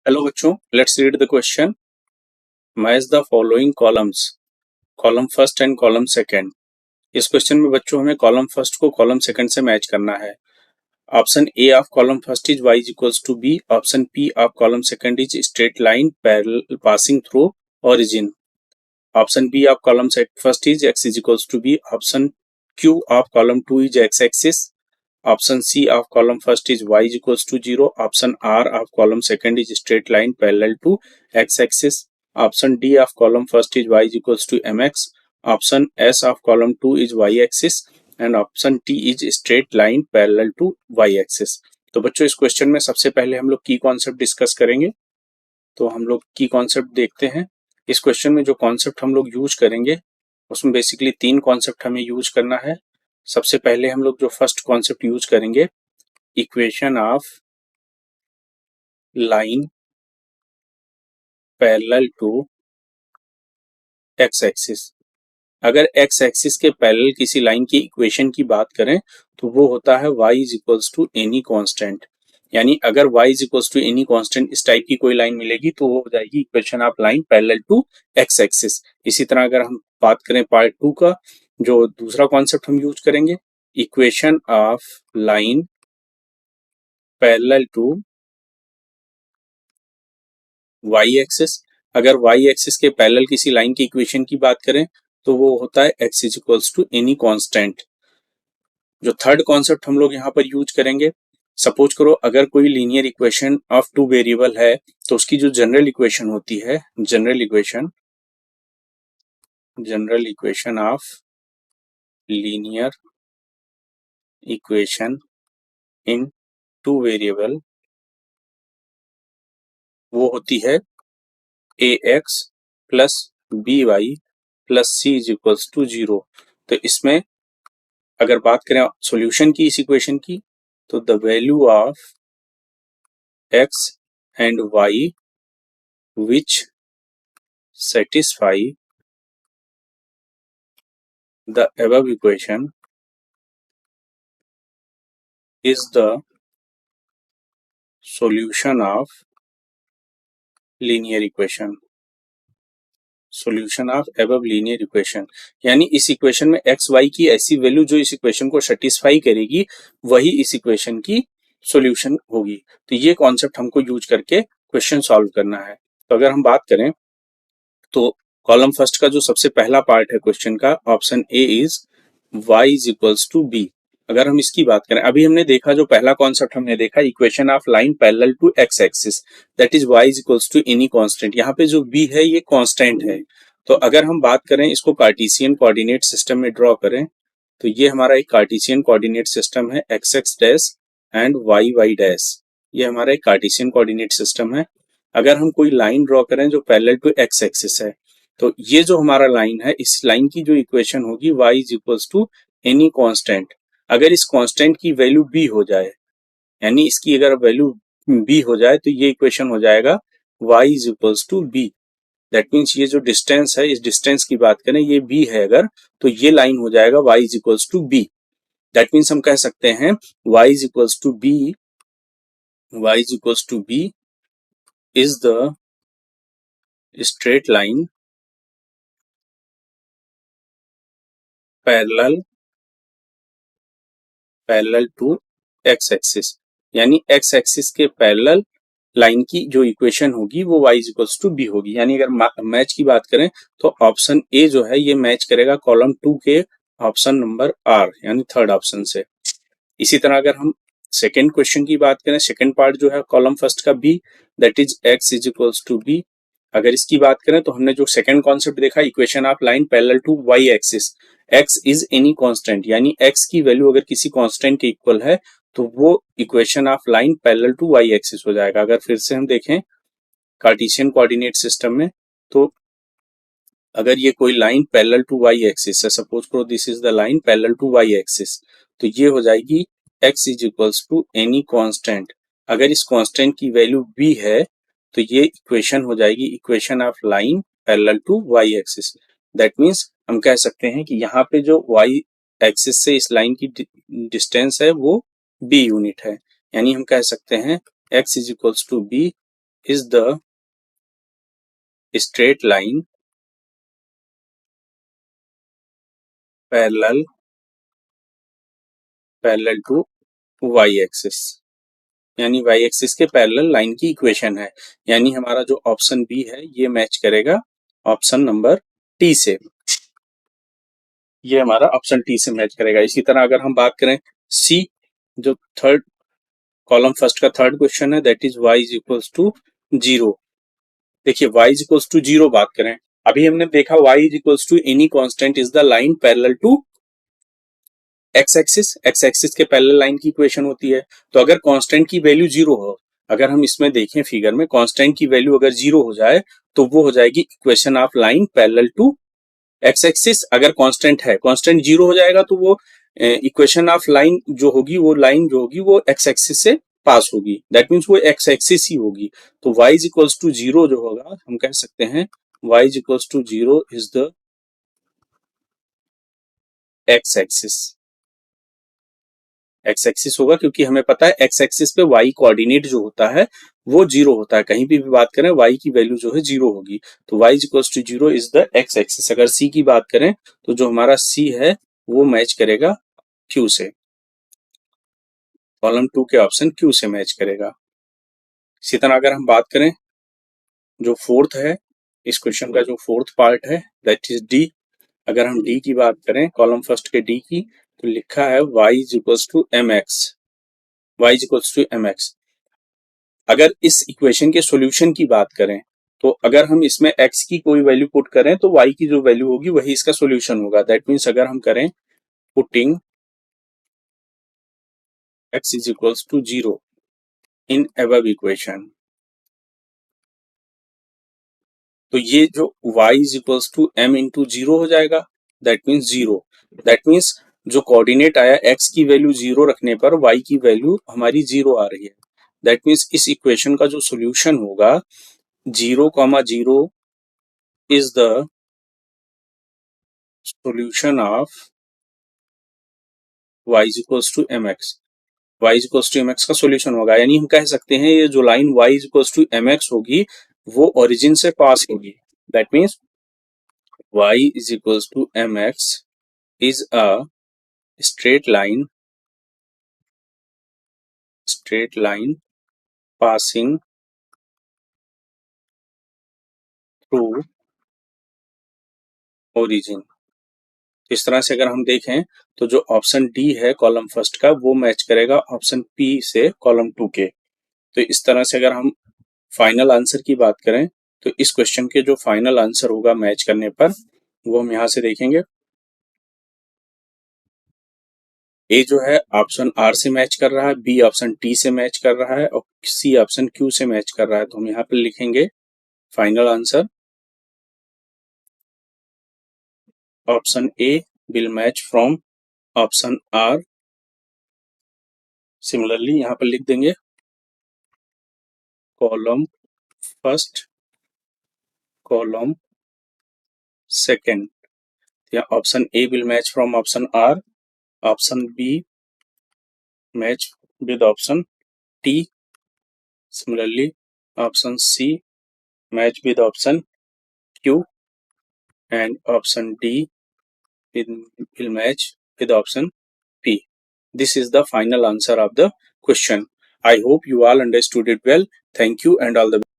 Hello बच्चों, let's read the question. Match the following columns, column first and column second. इस question में बच्चों हमें कॉलम फर्स्ट को कॉलम सेकंड से मैच करना है। Option A of column first is y is equals to B. Option P of column second is straight line parallel passing through origin. Option B of column first is x is equals to B. Option Q of column two is x axis. Option C of column first is y is equals to 0. Option R of column second is straight line parallel to x-axis. Option D of column first is y is equals to mx. Option S of column 2 is y-axis. And option T is straight line parallel to y-axis. तो बच्चों इस question में सबसे पहले हम लोग की concept discuss करेंगे। तो हम लोग की कॉन्सेप्ट देखते हैं। इस क्वेश्चन में जो कॉन्सेप्ट हम लोग यूज करेंगे उसमें बेसिकली तीन कॉन्सेप्ट हमें यूज करना है। सबसे पहले हम लोग जो फर्स्ट कॉन्सेप्ट यूज करेंगे, equation of line parallel to x axis. अगर एक्स एक्सिस के पैरेलल किसी लाइन की इक्वेशन की बात करें तो वो होता है y is equals to any constant. यानी अगर y is equals to any constant इस टाइप की कोई लाइन मिलेगी तो वो हो जाएगी equation of line parallel to x axis. इसी तरह अगर हम बात करें पार्ट टू का, जो दूसरा कॉन्सेप्ट हम यूज करेंगे, equation of line parallel to y axis. अगर वाई एक्सिस के पैरेलल किसी लाइन की इक्वेशन की बात करें तो वो होता है x is equals to any constant. जो थर्ड कॉन्सेप्ट हम लोग यहाँ पर यूज करेंगे, सपोज करो अगर कोई linear equation of two variable है तो उसकी जो जनरल इक्वेशन होती है, general equation of linear equation in two variable वो होती है ax plus by plus c is equals to 0। तो इसमें अगर बात करें सॉल्यूशन की इस इक्वेशन की, तो the value of x and y which satisfy the above equation is the solution of linear equation. Solution of above linear equation यानी इस इक्वेशन में x y की ऐसी वैल्यू जो इस इक्वेशन को सेटिस्फाई करेगी वही इस इक्वेशन की सॉल्यूशन होगी। तो ये कॉन्सेप्ट हमको यूज करके क्वेश्चन सॉल्व करना है। तो अगर हम बात करें तो कॉलम फर्स्ट का जो सबसे पहला पार्ट है क्वेश्चन का, option A is y is equals to B. अगर हम इसकी बात करें, अभी हमने देखा जो पहला कॉन्सेप्ट हमने देखा, equation of line parallel to x axis, that is y is equals to any constant. यहाँ पे जो b है ये कांस्टेंट है। तो अगर हम बात करें इसको कार्टेशियन कोऑर्डिनेट सिस्टम में ड्रॉ करें तो ये हमारा एक कार्टेशियन कोऑर्डिनेट सिस्टम है, x x dash and y y dash. ये हमारा एक कार्टेशियन कोऑर्डिनेट सिस्टम है। अगर हम कोई लाइन ड्रॉ करें जो पैरेलल टू एक्स एक्सिस है तो ये जो हमारा लाइन है, इस लाइन की जो इक्वेशन होगी y is equals to any constant. अगर इस कांस्टेंट की वैल्यू b हो जाए, यानी इसकी अगर वैल्यू b हो जाए तो ये इक्वेशन हो जाएगा y is equals to b। That means ये जो डिस्टेंस है, इस डिस्टेंस की बात करें ये b है अगर, तो ये लाइन हो जाएगा y is equals to b। That means हम कह सकते हैं y is equals to b, y is equals to b is the straight line parallel to x axis. यानी एक्स एक्सिस के पैरेलल लाइन की जो इक्वेशन होगी वो y is equals to B होगी। यानी अगर मैच की बात करें तो ऑप्शन ए जो है ये मैच करेगा कॉलम 2 के ऑप्शन नंबर आर, यानी थर्ड ऑप्शन से। इसी तरह अगर हम सेकेंड क्वेश्चन की बात करें, सेकेंड पार्ट जो है कॉलम फर्स्ट का B, that is x is equals to B. अगर इसकी बात करें तो हमने जो सेकेंड कॉन्सेप्ट देखा, equation of line parallel to y axis, x is any constant, यानी एक्स की वैल्यू अगर किसी कांस्टेंट के इक्वल है तो वो equation of line parallel to y axis हो जाएगा। अगर फिर से हम देखें कार्टेशियन कोऑर्डिनेट सिस्टम में, तो अगर ये कोई line parallel to y axis है, सपोज करो this is the line parallel to y axis, तो ये हो जाएगी x is equals to any constant. अगर इस कांस्टेंट की वैल्यू b है तो ये इक्वेशन हो जाएगी equation of line parallel to y axis. That means हम कह सकते हैं कि यहाँ पे जो वाई एक्सिस से इस लाइन की डिस्टेंस है वो b यूनिट है। यानी हम कह सकते हैं x is equals to b is the straight line parallel to y axis, यानी y एक्सिस के पैरेलल लाइन की इक्वेशन है। यानी हमारा जो ऑप्शन बी है ये मैच करेगा ऑप्शन नंबर टी से, ये हमारा ऑप्शन टी से मैच करेगा। इसी तरह अगर हम बात करें सी, जो थर्ड कॉलम फर्स्ट का थर्ड क्वेश्चन है, that is y is equals to 0। देखिए y इज इक्वल्स टू 0 बात करें, अभी हमने देखा y is equals to any constant is the line parallel to x axis के पैरेलल लाइन की इक्वेशन होती है। तो अगर कांस्टेंट की वैल्यू 0 हो, अगर हम इसमें देखें फिगर में कांस्टेंट की वैल्यू अगर 0 हो जाए तो वो हो जाएगी equation of line parallel to x axis. अगर कांस्टेंट है, कांस्टेंट 0 हो जाएगा तो वो इक्वेशन ऑफ लाइन जो होगी, वो लाइन जो होगी वो एक्स एक्सिस से पास होगी, दैट मीन्स वो एक्स एक्सिस ही होगी। तो y इज इक्वल्स टू 0 जो होगा, हम कह सकते हैं y is equals to 0 is the x axis. X axis होगा क्योंकि हमें पता है एक्स एक्सिस पे y कोऑर्डिनेट जो होता है वो 0 होता है, कहीं भी बात करें y की वैल्यू जो है 0 होगी। तो y is equals to 0 is the x axis. अगर c की बात करें तो जो हमारा c है वो मैच करेगा q से, कॉलम 2 के ऑप्शन q से मैच करेगा। इसी तरह अगर हम बात करें जो फोर्थ है, इस क्वेश्चन का जो फोर्थ पार्ट है दैट इज डी। अगर हम डी की बात करें, कॉलम फर्स्ट के डी की, तो लिखा है y is equals to m x, y is equals to m x. अगर इस इक्वेशन के सॉल्यूशन की बात करें तो अगर हम इसमें x की कोई वैल्यू पुट करें तो y की जो वैल्यू होगी वही इसका सॉल्यूशन होगा। दैट मीन्स अगर हम करें putting x is equals to 0 in above equation, तो ये जो y is equals to m into 0 हो जाएगा, दैट मीन्स 0। दैट मीन्स जो कोऑर्डिनेट आया x की वैल्यू 0 रखने पर y की वैल्यू हमारी 0 आ रही है। दैट मीन्स इस इक्वेशन का जो सॉल्यूशन होगा 0,0 is the solution of y is equals to mx, y is equals to mx का सॉल्यूशन होगा। यानी हम कह सकते हैं ये जो line y is equals to mx होगी वो ओरिजिन से पास होगी। That means y is equals to mx is a straight line passing through origin। इस तरह से अगर हम देखें तो जो ऑप्शन डी है कॉलम फर्स्ट का वो मैच करेगा ऑप्शन पी से कॉलम 2 के। तो इस तरह से अगर हम फाइनल आंसर की बात करें तो इस क्वेश्चन के जो फाइनल आंसर होगा मैच करने पर वो हम यहां से देखेंगे। ए जो है ऑप्शन आर से मैच कर रहा है, बी ऑप्शन टी से मैच कर रहा है और सी ऑप्शन क्यू से मैच कर रहा है। तो हम यहाँ पर लिखेंगे final answer option A will match from option R. Similarly यहाँ पर लिख देंगे कॉलम फर्स्ट, कॉलम सेकेंड, या option A will match from option R, option B match with option T, similarly option C match with option Q, and option D will match with option P. This is the final answer of the question. I hope you all understood it well. Thank you and all the best.